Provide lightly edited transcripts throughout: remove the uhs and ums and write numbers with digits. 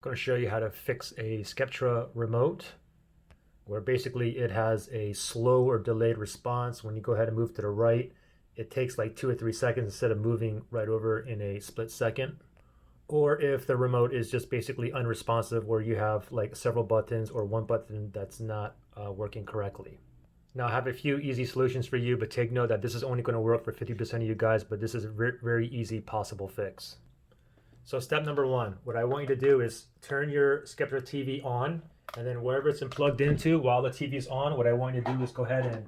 Going to show you how to fix a Sceptre remote where basically it has a slow or delayed response. When you go ahead and move to the right, it takes like 2 or 3 seconds instead of moving right over in a split second. Or if the remote is just basically unresponsive where you have like several buttons or one button that's not working correctly. Now I have a few easy solutions for you, but take note that this is only going to work for 50% of you guys, but this is a very easy possible fix. So step number one, what I want you to do is turn your Sceptre TV on, and then wherever it's plugged into while the TV is on, what I want you to do is go ahead and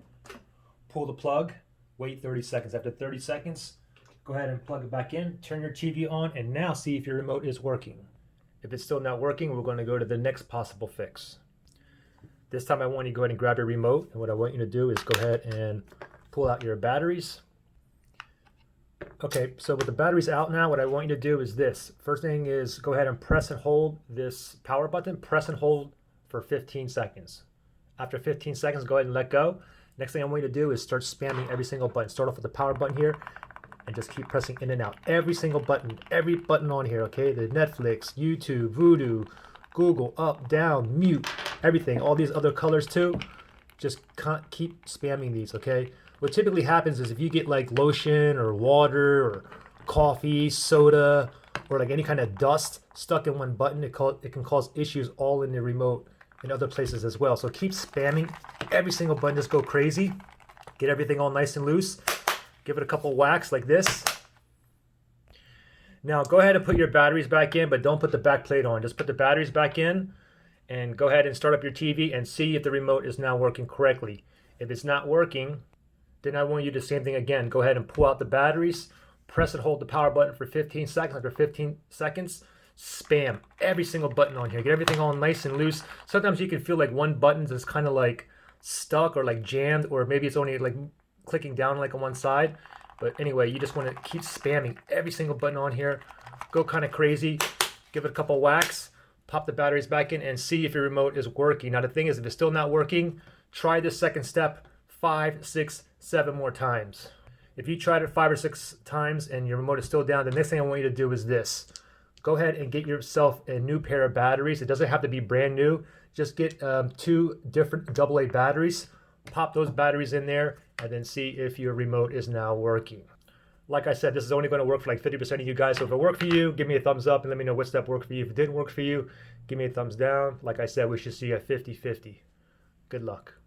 pull the plug, wait 30 seconds. After 30 seconds, go ahead and plug it back in, turn your TV on, and now see if your remote is working. If it's still not working, we're going to go to the next possible fix. This time I want you to go ahead and grab your remote, and what I want you to do is go ahead and pull out your batteries. Okay, so with the batteries out now, what I want you to do is this. First thing is go ahead and press and hold this power button. Press and hold for 15 seconds. After 15 seconds, go ahead and let go. Next thing I want you to do is start spamming every single button. Start off with the power button here and just keep pressing in and out. Every single button, every button on here, okay? The Netflix, YouTube, Voodoo, Google, up, down, mute, everything. All these other colors too. Just keep spamming these, okay? What typically happens is if you get like lotion or water or coffee, soda, or like any kind of dust stuck in one button, it can cause issues all in the remote and other places as well. So keep spamming every single button, just go crazy. Get everything all nice and loose. Give it a couple whacks like this. Now go ahead and put your batteries back in, but don't put the back plate on. Just put the batteries back in and go ahead and start up your TV and see if the remote is now working correctly. If it's not working, then I want you to do the same thing again. Go ahead and pull out the batteries, press and hold the power button for 15 seconds. After 15 seconds, spam every single button on here. Get everything all nice and loose. Sometimes you can feel like one button is kind of like stuck or like jammed, or maybe it's only like clicking down like on one side. But anyway, you just want to keep spamming every single button on here. Go kind of crazy. Give it a couple whacks. Pop the batteries back in and see if your remote is working. Now the thing is, if it's still not working, try this second step 5, 6, 7 more times. If you tried it 5 or 6 times and your remote is still down, the next thing I want you to do is this. Go ahead and get yourself a new pair of batteries. It doesn't have to be brand new. Just get 2 different AA batteries. Pop those batteries in there and then see if your remote is now working. Like I said, this is only going to work for like 50% of you guys. So if it worked for you, give me a thumbs up and let me know what step worked for you. If it didn't work for you, give me a thumbs down. Like I said, we should see a 50-50. Good luck.